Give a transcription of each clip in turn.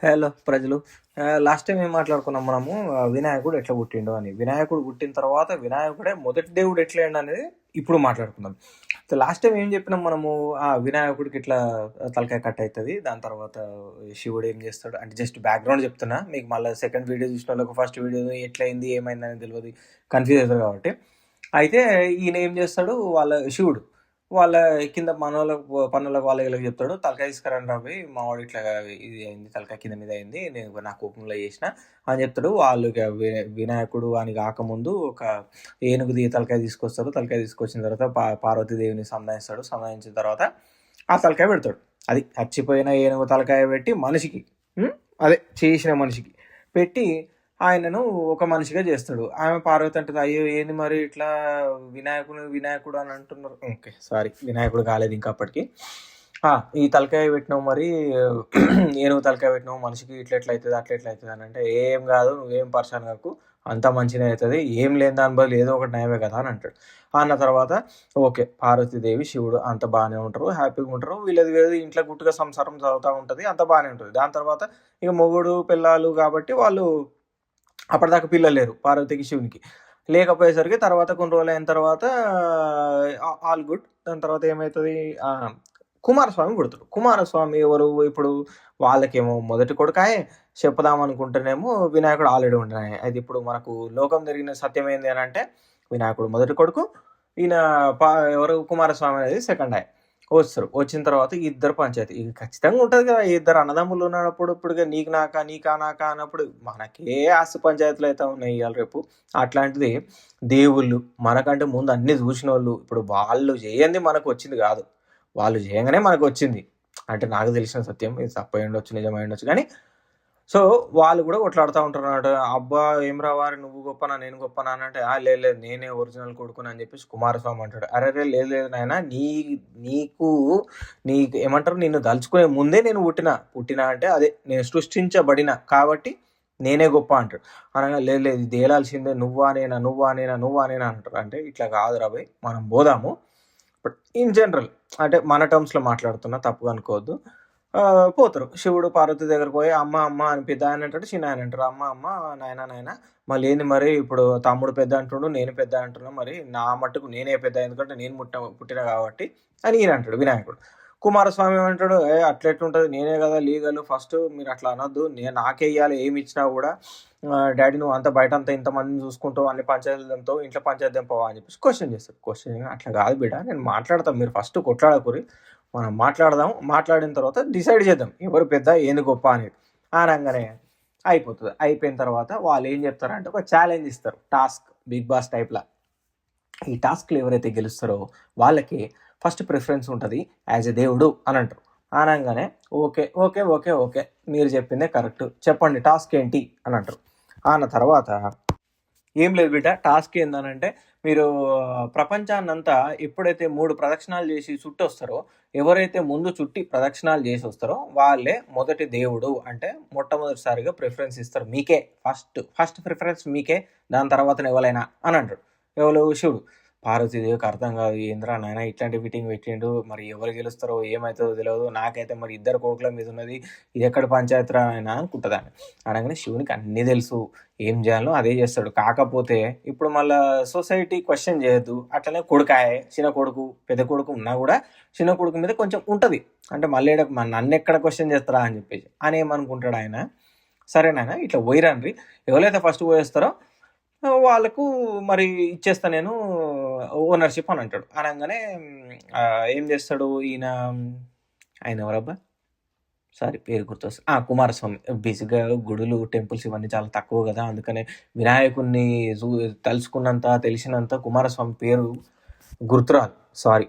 Hello ప్రజలు. Last time ఏం మాట్లాడుకున్నాం మనము, వినాయకుడు ఎట్లా పుట్టిండో అని. వినాయకుడు పుట్టిన తర్వాత వినాయకుడే మొదటి దేవుడు ఎట్లయిండు అనేది ఇప్పుడు మాట్లాడుకుందాం. సో లాస్ట్ టైం ఏం చెప్పినాం మనము, వినాయకుడికి ఇట్లా తలకాయ కట్ అవుతుంది, దాని తర్వాత శివుడు ఏం చేస్తాడు అంటే, జస్ట్ బ్యాక్గ్రౌండ్ చెప్తున్నా మీకు. మళ్ళీ సెకండ్ వీడియో చూసిన వాళ్ళకి ఫస్ట్ వీడియో ఎట్లయింది ఏమైంది అనేది తెలియదు, కన్ఫ్యూజ్ అవుతారు కాబట్టి. అయితే ఈయన ఏం చేస్తాడు, వాళ్ళ శివుడు వాళ్ళ కింద పనులకు వాళ్ళ వీళ్ళకి చెప్తాడు, తలకాయ తీసుకురండి రాబోయి, మా వాడు ఇట్లా ఇది అయింది, తలకాయ కింద మీద అయింది, నేను నా కోపంలో చేసిన అని చెప్తాడు. వాళ్ళు వినాయకుడు అని కాకముందు ఒక ఏనుగుది తలకాయ తీసుకొస్తాడు. తలకాయ తీసుకొచ్చిన తర్వాత పార్వతీదేవిని సంధానిస్తాడు. సంధానించిన తర్వాత ఆ తలకాయ పెడతాడు. అది చచ్చిపోయిన ఏనుగు తలకాయ పెట్టి మనిషికి, అదే చేసిన మనిషికి పెట్టి ఆయనను ఒక మనిషిగా చేస్తాడు. ఆమె పార్వతి అంటుంది, అయ్యో ఏంది మరి ఇట్లా వినాయకుడు అని అంటున్నారు. ఓకే సారీ, వినాయకుడు కాలేదు ఇంకా అప్పటికి. ఈ తలకాయ పెట్టినావు మరి, ఏనుగు తలకాయ పెట్టినావు మనిషికి, ఇట్లా ఎట్లా అవుతుంది అట్లా ఎట్లా అవుతుంది అని అంటే, ఏం కాదు నువ్వేం పర్సన్ కాకు, అంతా మంచిగా అవుతుంది, ఏం లేని దాని బదులు ఏదో ఒకటి నయమే కదా అని అంటాడు. అన్న తర్వాత ఓకే, పార్వతీదేవి శివుడు అంత బాగానే ఉంటారు, హ్యాపీగా ఉంటారు. వీళ్ళది వేది ఇంట్లో గుట్టుగా సంసారం చదువుతూ ఉంటుంది, అంత బాగానే ఉంటుంది. దాని తర్వాత ఇక మొగుడు పిల్లలు కాబట్టి వాళ్ళు అప్పటిదాకా పిల్లలు లేరు పార్వతికి శివునికి. లేకపోయేసరికి తర్వాత కొన్ని రోజులు అయిన తర్వాత ఆల్ గుడ్. దాని తర్వాత ఏమవుతుంది, కుమారస్వామి పుడతాడు. కుమారస్వామి ఎవరు ఇప్పుడు, వాళ్ళకేమో మొదటి కొడుకాయే చెప్పుదామనుకుంటేనేమో వినాయకుడు ఆల్రెడీ ఉంటున్నాయి. అయితే ఇప్పుడు మనకు లోకం జరిగిన సత్యం ఏంది అని అంటే, వినాయకుడు మొదటి కొడుకు, ఈయన ఎవరు కుమారస్వామి అనేది సెకండ్ అయ్యే వస్తారు. వచ్చిన తర్వాత ఇద్దరు పంచాయతీ ఇది ఖచ్చితంగా ఉంటుంది కదా. ఇద్దరు అన్నదమ్ములు ఉన్నప్పుడు ఇప్పుడు నీకు నాకా నీకా నాకా అన్నప్పుడు మనకే ఆస్తి పంచాయతీలు అయితే ఉన్నాయి ఇవాళ రేపు. అట్లాంటిది దేవుళ్ళు మనకంటే ముందు అన్ని చూసిన వాళ్ళు, ఇప్పుడు వాళ్ళు చేయండి మనకు వచ్చింది కాదు, వాళ్ళు చేయగానే మనకు వచ్చింది. అంటే నాకు తెలిసిన సత్యం, ఇది తప్పై ఉండొచ్చు నిజమై ఉండొచ్చు, కానీ సో వాళ్ళు కూడా కొట్లాడుతూ ఉంటారు అన్నమాట. అబ్బా ఏం రావారి, నువ్వు గొప్పనా నేను గొప్పనా అని అంటే, లేదు నేనే ఒరిజినల్ కొడుకుని అని చెప్పేసి కుమారస్వామి అంటాడు. అరే లేదు నాయన, నీకు ఏమంటారు, నిన్ను దలుచుకునే ముందే నేను పుట్టినా అంటే అదే నేను సృష్టించబడిన కాబట్టి నేనే గొప్ప అంటాడు. అనగా లేదు ఇది తేలాల్సిందే, నువ్వా నేనా అంటారు. అంటే ఇట్లా కాదు రాబోయ్, మనం పోదాము. బట్ ఇన్ జనరల్ అంటే మన టర్మ్స్లో మాట్లాడుతున్నా, తప్పుగా అనుకోవద్దు. పోతారు. శివుడు పార్వతి దగ్గరకు పోయి అమ్మ అని పెద్ద ఆయన అంటాడు, చిన్న ఆయన అంటారు. అమ్మ నాయన మళ్ళీ ఏంది మరి, ఇప్పుడు తమ్ముడు పెద్ద అంటుండు, నేను పెద్ద అంటున్నా, మరి నా మట్టుకు నేనే పెద్ద, ఎందుకంటే నేను పుట్టిన కాబట్టి అని ఈయన అంటాడు వినాయకుడు. కుమారస్వామి ఏమంటాడు, అట్లెట్లుంటుంది, నేనే కదా లీగల్, ఫస్ట్ మీరు అట్లా అనొద్దు, నాకే ఇవ్వాలి ఏమి ఇచ్చినా కూడా. డాడీ నువ్వు అంతా బయట అంతా ఇంతమందిని చూసుకుంటావు, అన్ని పంచాయతీలతో ఇంట్లో పంచాయతీ పోవా అని చెప్పేసి క్వశ్చన్ చేస్తాడు. క్వశ్చన్ అట్లా కాదు బిడ్డ, నేను మాట్లాడతాను, మీరు ఫస్ట్ కొట్లాడకూరి, మనం మాట్లాడదాం, మాట్లాడిన తర్వాత డిసైడ్ చేద్దాం ఎవరు పెద్ద ఏంది గొప్ప అనేది. అనగానే అయిపోతుంది. అయిపోయిన తర్వాత వాళ్ళు ఏం చెప్తారంటే ఒక ఛాలెంజ్ ఇస్తారు, టాస్క్, బిగ్ బాస్ టైప్లా. ఈ టాస్క్లు ఎవరైతే గెలుస్తారో వాళ్ళకి ఫస్ట్ ప్రిఫరెన్స్ ఉంటుంది యాజ్ ఎ దేవుడు అని అంటారు. అనగానే ఓకే ఓకే ఓకే ఓకే మీరు చెప్పిందే కరెక్ట్, చెప్పండి టాస్క్ ఏంటి అని అంటారు. అన్న తర్వాత ఏం లేదు బిడ్డ, టాస్క్ ఏందనంటే, మీరు ప్రపంచాన్నంతా ఎప్పుడైతే 3 ప్రదక్షిణాలు చేసి చుట్టి వస్తారో, ఎవరైతే ముందు చుట్టి ప్రదక్షిణాలు చేసి వస్తారో వాళ్ళే మొదటి దేవుడు, అంటే మొట్టమొదటిసారిగా ప్రిఫరెన్స్ ఇస్తారు మీకే, ఫస్ట్ ప్రిఫరెన్స్ మీకే, దాని తర్వాతనే ఎవరైనా అని అంటాడు. ఎవరు, శివుడు. పార్వతీదేవికి అర్థం కాదు, ఏంద్రా నాయన ఇట్లాంటి ఫిట్టింగ్ పెట్టిండు, మరి ఎవరు గెలుస్తారో ఏమవుతుందో తెలియదు, నాకైతే మరి ఇద్దరు కొడుకుల మీద ఉన్నది, ఇది ఎక్కడ పంచాయతీరా ఆయన అనుకుంటుంది ఆమె. అనగానే శివునికి అన్నీ తెలుసు, ఏం చేయాలో అదే చేస్తాడు. కాకపోతే ఇప్పుడు మళ్ళీ సొసైటీ క్వశ్చన్ చేయొద్దు, అట్లనే కొడుకాయే, చిన్న కొడుకు పెద్ద కొడుకు ఉన్నా కూడా చిన్న కొడుకు మీద కొంచెం ఉంటుంది, అంటే మళ్ళీ నన్ను ఎక్కడ క్వశ్చన్ చేస్తారా అని చెప్పేసి అని ఏమనుకుంటాడు ఆయన. సరేనాయన ఇట్లా పోయిరండ్రి, ఎవరైతే ఫస్ట్ పోయేస్తారో వాళ్ళకు మరి ఇచ్చేస్తా నేను ఓనర్షిప్ అని అంటాడు. అనగానే ఏం చేస్తాడు ఈయన, ఆయన ఎవరబ్బా, సారీ పేరు గుర్తొస్తుంది, కుమారస్వామి. బేసిక్గా గుడులు టెంపుల్స్ ఇవన్నీ చాలా తక్కువ కదా, అందుకనే వినాయకుడిని తలుచుకున్నంత తెలిసినంత కుమారస్వామి పేరు గుర్తురాదు, సారీ.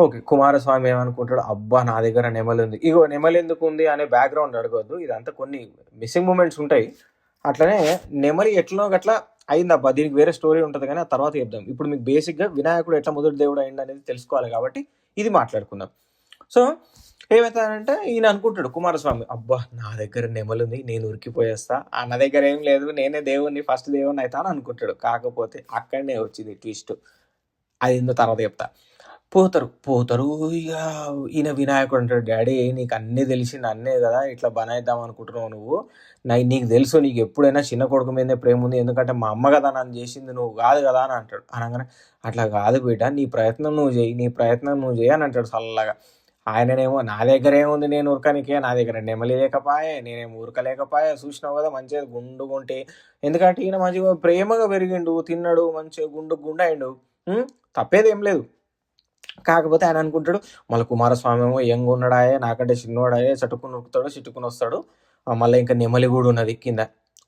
ఓకే, కుమారస్వామి ఏమనుకుంటాడు, అబ్బా నా దగ్గర నెమలి ఉంది, ఇగో నెమలి ఎందుకు ఉంది అనే బ్యాక్గ్రౌండ్ అడగవద్దు, ఇదంతా కొన్ని మిస్సింగ్ మూమెంట్స్ ఉంటాయి. అట్లనే నెమలి ఎట్లనో గట్లా అయిందబ్బా, దీనికి వేరే స్టోరీ ఉంటుంది కానీ ఆ తర్వాత చెప్దాం. ఇప్పుడు మీకు బేసిక్గా వినాయకుడు ఎట్లా మొదటి దేవుడు అయింది అనేది తెలుసుకోవాలి కాబట్టి ఇది మాట్లాడుకుందాం. సో ఏమవుతానంటే ఈయన అనుకుంటాడు కుమారస్వామి, అబ్బా నా దగ్గర నెమలి ఉంది, నేను ఉరికిపోయేస్తా, అన్న దగ్గర ఏం లేదు, నేనే దేవుణ్ణి, ఫస్ట్ దేవుణ్ణి అవుతా అని అనుకుంటాడు. కాకపోతే అక్కడనే వచ్చింది ట్విస్ట్, అది ఎందుకు తర్వాత చెప్తా. పోతారు. పోతారు. ఇగ ఈయన వినాయకుడు అంటాడు, "డాడీ నీకు అన్నీ తెలిసి నన్నే కదా ఇట్లా బనాయిద్దాం అనుకుంటున్నావు నువ్వు. నీకు తెలుసు నీకు ఎప్పుడైనా చిన్న కొడుకు మీదనే ప్రేమ ఉంది. ఎందుకంటే మా అమ్మ కదా నన్ను చేసింది, నువ్వు కాదు కదా" అని అంటాడు. అనంగానే, "అట్లా కాదు బిడ్డ, నీ ప్రయత్నం నువ్వు చెయ్యి, నీ ప్రయత్నం నువ్వు చెయ్యి" అని అంటాడు చల్లగా. ఆయననేమో, "నా దగ్గర ఏముంది నేను ఉరకనికే, నా దగ్గర నెమలి లేకపాయే, నేనేమో ఉరకలేకపాయే, చూసినావు కదా మంచిగా గుండుగుంటే." ఎందుకంటే ఈయన మంచిగా ప్రేమగా పెరిగిండు, తిన్నాడు, మంచిగా గుండు అయిండు. తప్పేదేం లేదు. కాకపోతే ఆయన అనుకుంటాడు, మళ్ళీ కుమారస్వామి ఏమో యంగ్ ఉన్నాడాయే, నాకంటే చిన్నోడాయే, చటుకుని ఉరుకుతాడు, చిట్టుకుని వస్తాడు, మళ్ళీ ఇంకా నెమలి కూడా ఉన్నది కింద,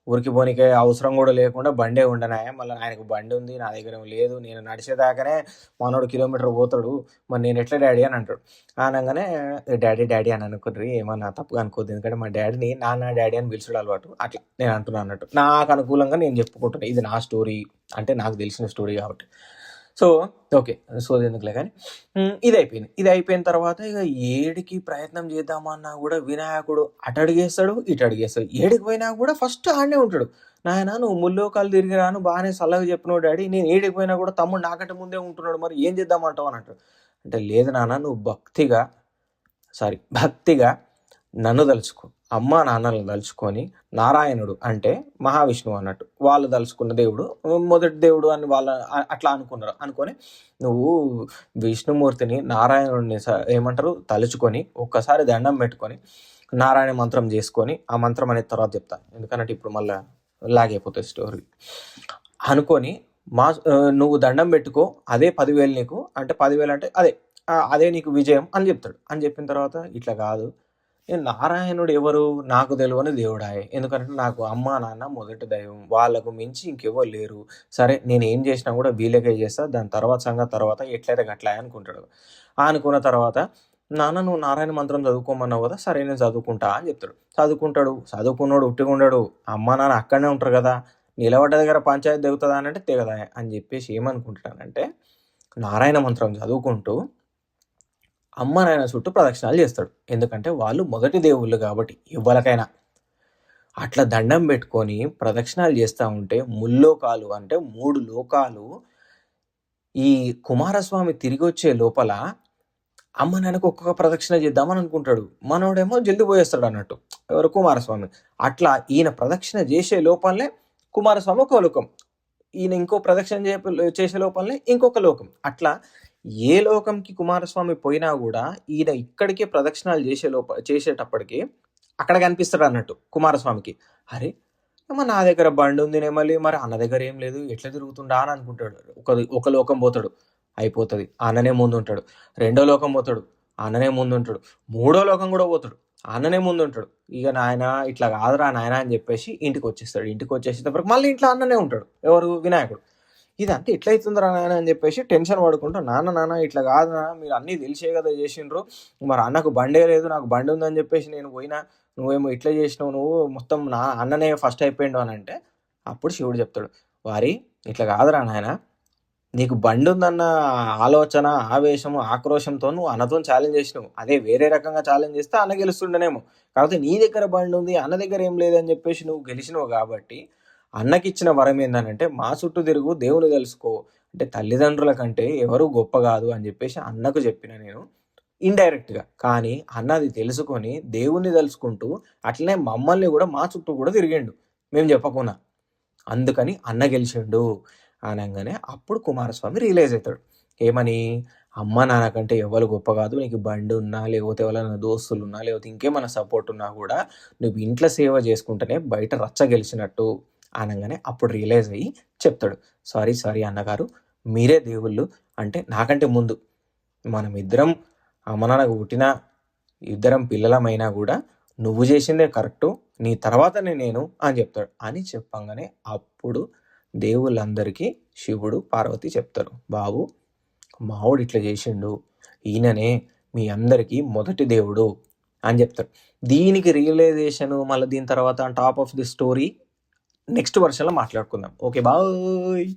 ఊరికి పోనీకే అవసరం కూడా లేకుండా బండే ఉండనాయే, మళ్ళీ ఆయనకు బండి ఉంది, నా దగ్గర ఏం లేదు, నేను నడిచేదాకానే మనోడు కిలోమీటర్ పోతాడు, మరి నేను ఎట్లా డాడీ అని అంటాడు. అనగానే, డాడీ డాడీ అని అనుకుర్రి, ఏమన్నా తప్పుగా అనుకోద్దు, ఎందుకంటే మా డాడీని నాన్న డాడీ అని పిలిచడం అలవాటు, అట్లా నేను అంటున్నాను అన్నట్టు. నాకు అనుకూలంగా నేను చెప్పుకుంటున్నాను, ఇది నా స్టోరీ, అంటే నాకు తెలిసిన స్టోరీ కాబట్టి. సో ఓకే, సో ఎందుకులే కానీ ఇది అయిపోయింది. ఇది అయిపోయిన తర్వాత ఇక ఏడికి ప్రయత్నం చేద్దామన్నా కూడా వినాయకుడు అటు అడిగేస్తాడు, ఇటు అడిగేస్తాడు. ఏడికి పోయినా కూడా ఫస్ట్ ఆడనే ఉంటాడు. నాయన నువ్వు ముల్లోకాలు తిరిగి రాను, బాగానే చల్లగా చెప్పినావు డాడీ, నేను ఏడికి పోయినా కూడా తమ్ముడు నాకంటే ముందే ఉంటున్నాడు, మరి ఏం చేద్దామంటావు అని అంటాడు. అంటే లేదు నాన్న, నువ్వు భక్తిగా నన్ను తలుచుకో, అమ్మ నాన్నలను తలుచుకొని, నారాయణుడు అంటే మహావిష్ణువు అన్నట్టు వాళ్ళు తలుచుకున్న దేవుడు మొదటి దేవుడు అని వాళ్ళ అట్లా అనుకొని నువ్వు విష్ణుమూర్తిని నారాయణుడిని ఏమంటారు తలుచుకొని ఒక్కసారి దండం పెట్టుకొని నారాయణ మంత్రం చేసుకొని, ఆ మంత్రం అనేది తర్వాత చెప్తా ఎందుకంటే ఇప్పుడు మళ్ళీ లాగైపోతుంది స్టోరీ, అనుకొని నువ్వు దండం పెట్టుకో, అదే 10,000 నీకు, అంటే 10,000 అంటే అదే నీకు విజయం అని చెప్తాడు. అని చెప్పిన తర్వాత, ఇట్లా కాదు, నేను నారాయణుడు ఎవరు నాకు తెలియని దేవుడాయే, ఎందుకంటే నాకు అమ్మ నాన్న మొదటి దైవం, వాళ్ళకు మించి ఇంకెవరు లేరు, సరే నేను ఏం చేసినా కూడా వీళ్ళకే చేస్తా, దాని తర్వాత సంగతి తర్వాత ఎట్లయితే గట్లా అనుకుంటాడు. అనుకున్న తర్వాత, నాన్న నువ్వు నారాయణ మంత్రం చదువుకోమన్నావు కదా, సరే నేను చదువుకుంటా అని చెప్తాడు. చదువుకున్నాడు ఉట్టిగా ఉండడు, అమ్మ నాన్న అక్కడనే ఉంటారు కదా, నిలబడ్డ దగ్గర పంచాయతీ దిగుతుందా అని అంటే తెగదా అని చెప్పేసి ఏమనుకుంటానంటే, నారాయణ మంత్రం చదువుకుంటూ అమ్మ నాయన చుట్టూ ప్రదక్షిణాలు చేస్తాడు, ఎందుకంటే వాళ్ళు మొదటి దేవుళ్ళు కాబట్టి ఎవరికైనా. అట్లా దండం పెట్టుకొని ప్రదక్షిణాలు చేస్తూ ఉంటే ముల్లోకాలు అంటే 3 లోకాలు ఈ కుమారస్వామి తిరిగి వచ్చే లోపల అమ్మ నాయనకు ఒక్కొక్క ప్రదక్షిణ చేద్దామని అనుకుంటాడు. మనోడేమో జల్ది పోయేస్తాడు అన్నట్టు, ఎవరు కుమారస్వామి. అట్లా ఈయన ప్రదక్షిణ చేసే లోపలనే కుమారస్వామి ఒక లోకం, ఈయన ఇంకో ప్రదక్షిణ చేసే లోపలనే ఇంకొక లోకం. అట్లా ఏ లోకంకి కుమారస్వామి పోయినా కూడా ఈయన ఇక్కడికే ప్రదక్షిణాలు చేసేటప్పటికి అక్కడ కనిపిస్తాడు అన్నట్టు కుమారస్వామికి. అరే నా దగ్గర బండి ఉంది నెమలి, మరి అన్న దగ్గర ఏం లేదు, ఎట్లా తిరుగుతుండా అని అనుకుంటాడు. ఒక లోకం పోతాడు, అయిపోతుంది, అన్ననే ముందు ఉంటాడు. 2వ లోకం పోతాడు, అన్ననే ముందు ఉంటాడు. 3వ లోకం కూడా పోతాడు, అన్ననే ముందు ఉంటాడు. ఇక నాయన ఇట్లా కాదురా నాయన అని చెప్పేసి ఇంటికి వచ్చేస్తాడు. ఇంటికి వచ్చేసేటప్పటికి మళ్ళీ ఇంట్లో అన్ననే ఉంటాడు, ఎవరు వినాయకుడు. ఇదంతా ఎట్లా అవుతుందిరా నాయన అని చెప్పేసి టెన్షన్ పడుకుంటూ, నాన్న ఇట్లా కాదు, మీరు అన్నీ తెలిసే కదా చేసిండ్రు, మరి అన్నకు బండే లేదు, నాకు బండి ఉందని చెప్పేసి నేను పోయినా, నువ్వేమో ఇట్లా చేసినావు, నువ్వు మొత్తం అన్ననే ఫస్ట్ అయిపోయిండు అని అంటే, అప్పుడు శివుడు చెప్తాడు, వారి ఇట్లా కాదురా నాయన, నీకు బండి ఉందన్న ఆలోచన, ఆవేశము, ఆక్రోషంతో నువ్వు అన్నతో ఛాలెంజ్ చేసినావు, అదే వేరే రకంగా ఛాలెంజ్ చేస్తే అన్న గెలుస్తుండేనేమో, కాకపోతే నీ దగ్గర బండి ఉంది అన్న దగ్గర ఏం లేదని చెప్పేసి నువ్వు గెలిచినావు కాబట్టి అన్నకిచ్చిన వరం ఏందనంటే, మా చుట్టూ తిరుగు, దేవుని తెలుసుకో, అంటే తల్లిదండ్రుల కంటే ఎవరు గొప్ప కాదు అని చెప్పేసి అన్నకు చెప్పిన నేను ఇండైరెక్ట్గా. కానీ అన్నది తెలుసుకొని దేవుణ్ణి తెలుసుకుంటూ అట్లనే మమ్మల్ని కూడా మా చుట్టూ కూడా తిరిగిండు మేము చెప్పకున్నా, అందుకని అన్న గెలిచిండు అనగానే అప్పుడు కుమారస్వామి రియలైజ్ అవుతాడు. ఏమని, అమ్మ నాన్న కంటే ఎవరు గొప్ప కాదు, నీకు బండి ఉన్నా లేకపోతే ఎవరైనా దోస్తులు ఉన్నా లేకపోతే ఇంకేమైనా సపోర్ట్ ఉన్నా కూడా నువ్వు ఇంట్లో సేవ చేసుకుంటేనే బయట రచ్చ గెలిచినట్టు అనగానే అప్పుడు రియలైజ్ అయ్యి చెప్తాడు, సారీ అన్నగారు, మీరే దేవుళ్ళు, అంటే నాకంటే ముందు మనం ఇద్దరం అమ్మ నాన్నకు పుట్టిన ఇద్దరం పిల్లలమైనా కూడా నువ్వు చేసిందే కరెక్టు, నీ తర్వాతనే నేను అని చెప్తాడు. అని చెప్పంగానే అప్పుడు దేవుళ్ళందరికీ శివుడు పార్వతి చెప్తారు, బాబు మావుడు ఇట్లా చేసిండు, ఈయననే మీ అందరికీ మొదటి దేవుడు అని చెప్తాడు. దీనికి రియలైజేషన్ మళ్ళీ దీని తర్వాత top of the story next వర్షన్లో మాట్లాడుకుందాం. Okay bye.